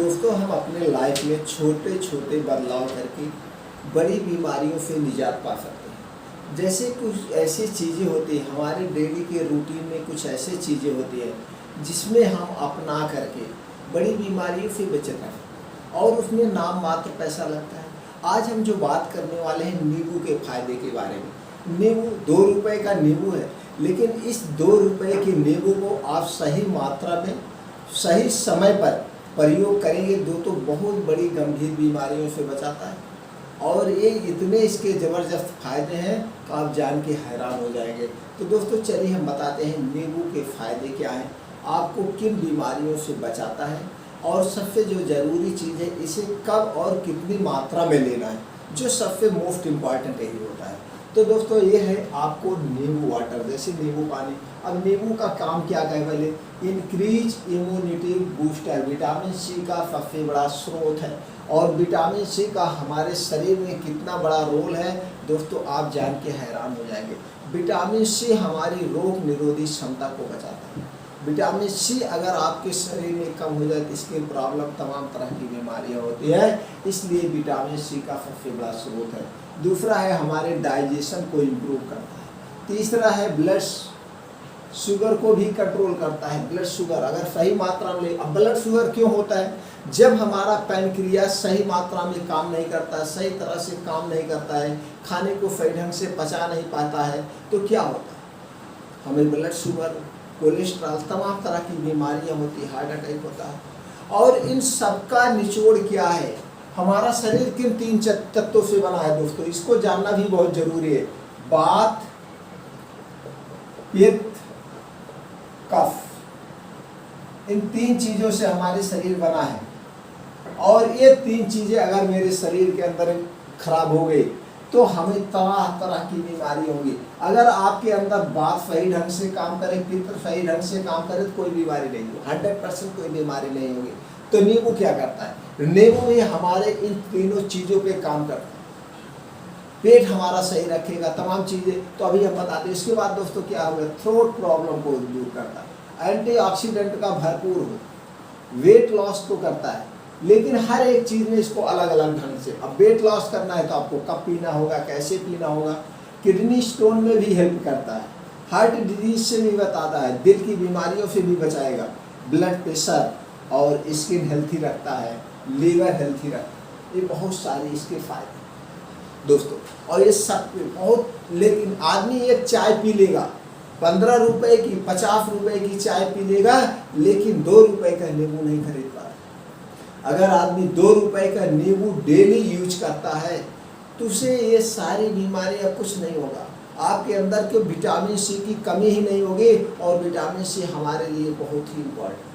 दोस्तों, हम अपने लाइफ में छोटे छोटे बदलाव करके बड़ी बीमारियों से निजात पा सकते हैं। जैसे कुछ ऐसी चीज़ें होती हैं हमारे डेली के रूटीन में, कुछ ऐसी चीज़ें होती हैं जिसमें हम अपना करके बड़ी बीमारियों से बचत हैं और उसमें नाम मात्र पैसा लगता है। आज हम जो बात करने वाले हैं नींबू के फायदे के बारे में। नींबू 2 रुपए का नींबू है, लेकिन इस 2 रुपए के नींबू को आप सही मात्रा में सही समय पर प्रयोग करेंगे तो बहुत बड़ी गंभीर बीमारियों से बचाता है। और ये इतने इसके ज़बरदस्त फायदे हैं कि आप जान के हैरान हो जाएंगे। तो दोस्तों, चलिए हम बताते हैं नींबू के फायदे क्या हैं, आपको किन बीमारियों से बचाता है, और सबसे जो ज़रूरी चीज़ है इसे कब और कितनी मात्रा में लेना है, जो सबसे मोस्ट इम्पॉर्टेंट यही होता है। तो दोस्तों, ये है आपको नींबू वाटर, जैसे नींबू पानी। अब नींबू का काम क्या है पहले, increase immunity booster, vitamin C का सबसे बड़ा स्रोत है। और विटामिन सी का हमारे शरीर में कितना बड़ा रोल है दोस्तों, आप जान के हैरान हो जाएंगे। विटामिन सी हमारी रोग निरोधी क्षमता को बचाता है। विटामिन सी अगर आपके शरीर में कम हो जाए तो स्किन प्रॉब्लम, तमाम तरह की बीमारियां होती है, इसलिए विटामिन सी का सबसे बड़ा स्रोत है। दूसरा है हमारे डाइजेशन को इम्प्रूव करता है। तीसरा है ब्लड शुगर को भी कंट्रोल करता है। ब्लड शुगर अगर सही मात्रा में ले, अब ब्लड शुगर क्यों होता है, जब हमारा पैनक्रियास सही मात्रा में काम नहीं करता, सही तरह से काम नहीं करता है, खाने को सही ढंग से पचा नहीं पाता है, तो क्या होता है, हमें ब्लड शुगर, कोलेस्ट्रॉल, तमाम तरह की बीमारियां होती है, हार्ट अटैक होता है। और इन सब का निचोड़ क्या है, हमारा शरीर किन 3 तत्वों से बना है दोस्तों, इसको जानना भी बहुत जरूरी है। वात, पित्त, कफ, इन 3 चीजों से हमारे शरीर बना है। और ये 3 चीजें अगर मेरे शरीर के अंदर खराब हो गई तो हमें तरह तरह की बीमारी होंगी। अगर आपके अंदर वात सही ढंग से काम करे, पित्त सही ढंग से काम करे तो कोई बीमारी नहीं होगी, 100% कोई बीमारी नहीं होगी। तो नींबू क्या करता है, नींबू में हमारे इन तीनों चीजों पे काम करता है। पेट हमारा सही रखेगा, तमाम चीजें तो अभी हम बताते हैं। इसके बाद दोस्तों क्या होगा, थ्रोट प्रॉब्लम को दूर करता है, एंटीऑक्सीडेंट का भरपूर हो, वेट लॉस को करता है। लेकिन हर एक चीज में इसको अलग अलग ढंग से, अब वेट लॉस करना है तो आपको कब पीना होगा, कैसे पीना होगा। किडनी स्टोन में भी हेल्प करता है, हार्ट डिजीज से भी बताता है, दिल की बीमारियों से भी बचाएगा, ब्लड प्रेशर और स्किन हेल्थी रखता है, लीवर हेल्थी रखता है। ये बहुत सारे इसके फायदे दोस्तों, और ये सब बहुत। लेकिन आदमी एक चाय पी लेगा, 15 रुपए की, 50 रुपए की चाय पी लेगा, लेकिन 2 रुपए का नींबू नहीं खरीद पा रहा। अगर आदमी 2 रुपए का नींबू डेली यूज करता है तो उसे ये सारी बीमारियां कुछ नहीं होगा। आपके अंदर के विटामिन सी की कमी ही नहीं होगी, और विटामिन सी हमारे लिए बहुत ही इम्पोर्टेंट।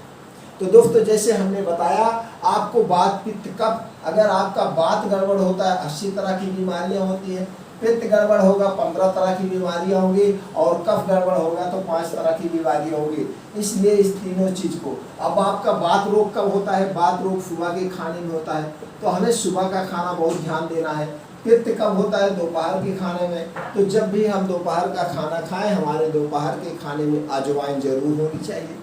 तो दोस्तों, जैसे हमने बताया आपको वात, पित्त, कफ, अगर आपका वात गड़बड़ होता है 80 तरह की बीमारियां होती हैं, पित्त गड़बड़ होगा 15 तरह की बीमारियां होंगी, और कफ गड़बड़ होगा तो 5 तरह की बीमारियां होंगी। इसलिए इस तीनों चीज को, अब आपका वात रोग कब होता है, वात रोग सुबह के खाने में होता है, तो हमें सुबह का खाना बहुत ध्यान देना है। पित्त कब होता है, दोपहर के खाने में, तो जब भी हम दोपहर का खाना खाएं, हमारे दोपहर के खाने में अजवाइन जरूर होनी चाहिए।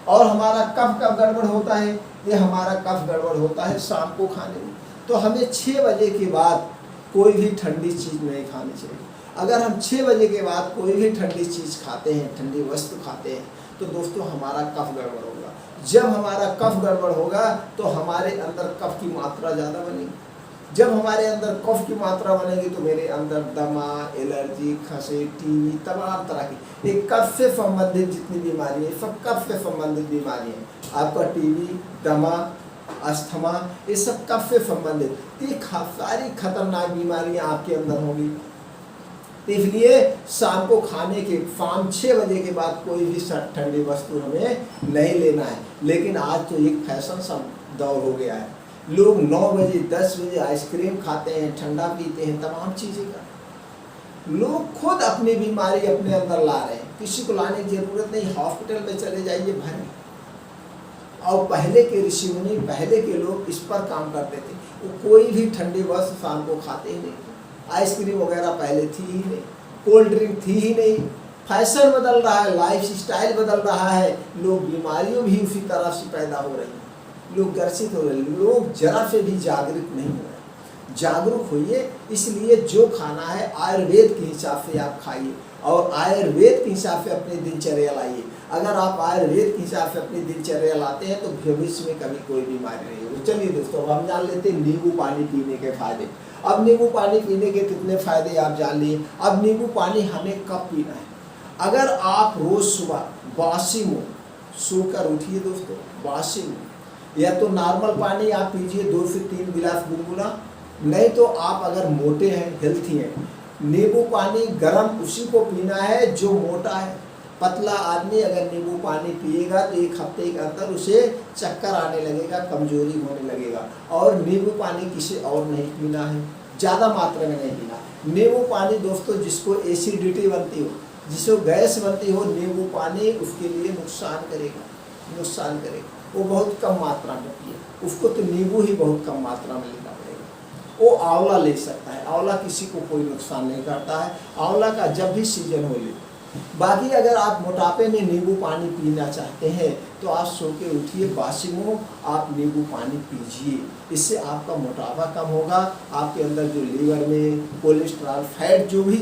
और हमारा कफ कब गड़बड़ होता है, ये हमारा कफ गड़बड़ होता है शाम को खाने में, तो हमें 6 बजे के बाद कोई भी ठंडी चीज़ नहीं खानी चाहिए। अगर हम 6 बजे के बाद कोई भी ठंडी चीज़ खाते हैं, ठंडी वस्तु खाते हैं, तो दोस्तों हमारा कफ गड़बड़ होगा। जब हमारा कफ गड़बड़ होगा तो हमारे अंदर कफ की मात्रा ज़्यादा बनेगी। जब हमारे अंदर कफ की मात्रा बनेगी तो मेरे अंदर दमा, एलर्जी, खंसी, टीबी, तमाम तरह की, एक कफ से संबंधित जितनी बीमारी है सब कफ से संबंधित बीमारी है। आपका टीबी, दमा, अस्थमा, ये सब कफ से संबंधित, ये सारी खतरनाक बीमारियां आपके अंदर होंगी। तो इसलिए शाम को खाने के, शाम 6 बजे के बाद कोई भी ठंडी वस्तु हमें नहीं लेना है। लेकिन आज तो एक फैशन सा दौर हो गया है, लोग 9 बजे 10 बजे आइसक्रीम खाते हैं, ठंडा पीते हैं, तमाम चीज़ें कर, लोग खुद अपनी बीमारी अपने अंदर ला रहे हैं, किसी को लाने की जरूरत नहीं, हॉस्पिटल में चले जाइए भर। और पहले के ऋषि मुनि, पहले के लोग इस पर काम करते थे, वो कोई भी ठंडी वस्तु शाम को खाते ही नहीं, आइसक्रीम वगैरह पहले थी ही नहीं, कोल्ड ड्रिंक थी ही नहीं। फैशन बदल रहा है, लाइफ स्टाइल बदल रहा है, लोग बीमारियों भी उसी तरह से पैदा हो रही हैं। लोग ग्रसित हो रहे, लोग जरा से भी जागरूक नहीं हो रहे। जागरूक होइए, इसलिए जो खाना है आयुर्वेद के हिसाब से आप खाइए और आयुर्वेद के हिसाब से अपनी दिनचर्या लाइए। अगर आप आयुर्वेद के हिसाब से अपनी दिनचर्या लाते हैं तो भविष्य में कभी कोई बीमारी नहीं होगी। चलिए दोस्तों, अब हम जान लेते हैं नींबू पानी पीने के फायदे। अब नींबू पानी पीने के कितने फायदे आप जान लिए। अब नींबू पानी हमें कब पीना है? अगर आप रोज सुबह बासी मुंह सोकर उठिए दोस्तों, बासी मुंह, या तो नॉर्मल पानी आप पीजिए 2 से 3 गिलास गुनगुना, नहीं तो आप अगर मोटे हैं, हेल्थी हैं, नींबू पानी गर्म उसी को पीना है जो मोटा है। पतला आदमी अगर नींबू पानी पिएगा तो 1 हफ्ते के अंदर उसे चक्कर आने लगेगा, कमजोरी होने लगेगा। और नींबू पानी किसी और नहीं पीना है, ज़्यादा मात्रा में नहीं पीना। नींबू पानी दोस्तों जिसको एसिडिटी बनती हो, जिसको गैस बनती हो, नींबू पानी उसके लिए नुकसान करेगा, नुकसान करेगा। वो बहुत कम मात्रा में पिए, उसको तो नींबू ही बहुत कम मात्रा में लेना पड़ेगा। वो आंवला ले सकता है, आंवला किसी को कोई नुकसान नहीं करता है, आंवला का जब भी सीजन हो ले। बाकी अगर आप मोटापे में नींबू पानी पीना चाहते हैं तो आप सो के उठिए, बासी मुंह आप नींबू पानी पीजिए। इससे आपका मोटापा कम होगा, आपके अंदर जो लीवर में कोलेस्ट्रॉल, फैट जो भी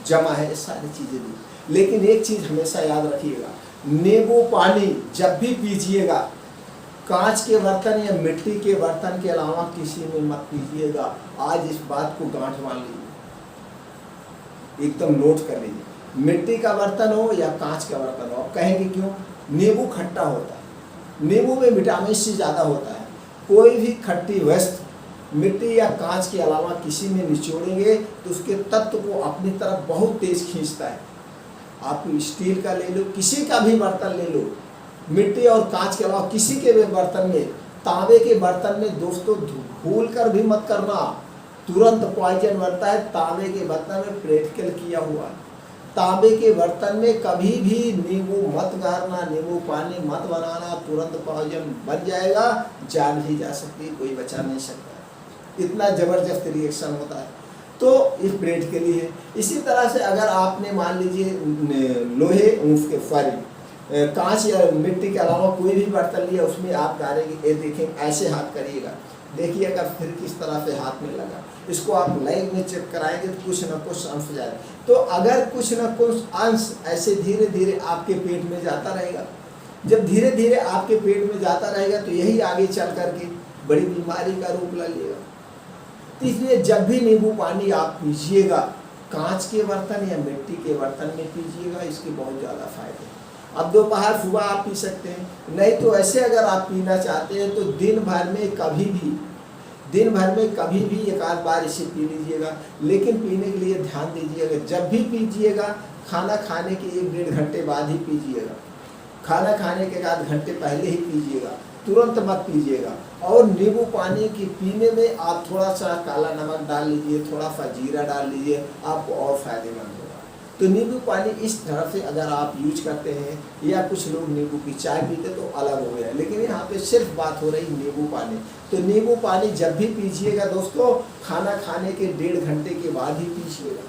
जमा है, ये सारी चीज़ें भी। लेकिन एक चीज़ हमेशा याद रखिएगा, नींबू पानी जब भी पीजिएगा कांच के बर्तन या मिट्टी के बर्तन के अलावा किसी में मत पीजिएगा। आज इस बात को गांठ मान लीजिए, एकदम नोट कर लीजिए। मिट्टी का बर्तन हो या कांच का बर्तन हो। आप कहेंगे क्यों? नींबू खट्टा होता है, नींबू में विटामिन सी ज़्यादा होता है। कोई भी खट्टी वस्तु मिट्टी या कांच के अलावा किसी में निचोड़ेंगे तो उसके तत्व को अपनी तरफ बहुत तेज खींचता है। आप स्टील का ले लो, किसी का भी बर्तन ले लो, मिट्टी और कांच के अलावा किसी के भी बर्तन में, तांबे के बर्तन में दोस्तों भूल कर भी मत करना, तुरंत पॉइजन बनता है। तांबे के बर्तन में प्रैक्टिकल किया हुआ है। तांबे के बर्तन में कभी भी नींबू मत गारना, नींबू पानी मत बनाना, तुरंत पॉइजन बन जाएगा, जान भी जा सकती है, कोई बचा नहीं सकता। इतना ज़बरदस्त रिएक्शन होता है। तो इस ब्रेड के लिए इसी तरह से अगर आपने मान लीजिए लोहे उसके सॉरी कांच या मिट्टी के अलावा कोई भी बर्तन लिया, उसमें आप गारेंगे, ये देखें ऐसे हाथ करिएगा, देखिएगा फिर किस तरह से हाथ में लगा। इसको आप लाइव में चेक कराएंगे तो कुछ न कुछ अंश जाए। तो अगर कुछ न कुछ अंश ऐसे धीरे धीरे आपके पेट में जाता रहेगा, जब धीरे धीरे आपके पेट में जाता रहेगा तो यही आगे चल करके बड़ी बीमारी का रूप ले लेगा। तो इसलिए जब भी नींबू पानी आप पीजिएगा, कांच के बर्तन या मिट्टी के बर्तन में पीजिएगा, इसके बहुत ज़्यादा फायदे। अब दोपहर सुबह आप पी सकते हैं, नहीं तो ऐसे अगर आप पीना चाहते हैं तो दिन भर में कभी भी 1 आध बार इसे पी लीजिएगा। लेकिन पीने के लिए ध्यान दीजिएगा, जब भी पीजिएगा खाना खाने के 1-1.5 घंटे बाद ही पीजिएगा। खाना खाने के 1 आध घंटे पहले ही पीजिएगा, तुरंत मत पीजिएगा। और नींबू पानी की पीने में आप थोड़ा सा काला नमक डाल लीजिए, थोड़ा सा जीरा डाल लीजिए, आपको और फायदेमंद होगा। तो नींबू पानी इस तरह से अगर आप यूज करते हैं, या कुछ लोग नींबू की चाय पीते तो अलग हो गया, लेकिन यहाँ पे सिर्फ बात हो रही नींबू पानी। तो नींबू पानी जब भी पीजिएगा दोस्तों, खाना खाने के 1.5 घंटे के बाद ही पीजिएगा।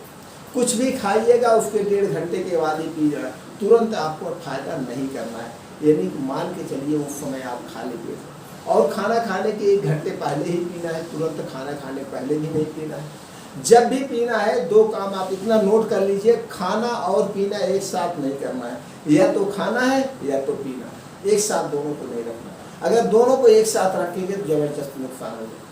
कुछ भी खाइएगा उसके 1.5 घंटे के बाद ही पीजिएगा, तुरंत आपको फायदा नहीं करना है। यानी मान के चलिए उस समय आप खा लीजिए, और खाना खाने के 1 घंटे पहले ही पीना है, तुरंत खाना खाने पहले भी नहीं पीना है। जब भी पीना है 2 काम आप इतना नोट कर लीजिए, खाना और पीना एक साथ नहीं करना है, या तो खाना है या तो पीना है, एक साथ दोनों को नहीं रखना। अगर दोनों को एक साथ रखेंगे तो जबरदस्त नुकसान होगा।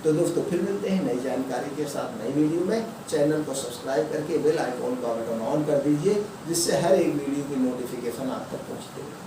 तो दोस्तों फिर मिलते हैं नई जानकारी के साथ नई वीडियो में। चैनल को सब्सक्राइब करके बेल आइकॉन का बटन ऑन कर दीजिए, जिससे हर एक वीडियो की नोटिफिकेशन आप तक पहुँचती है।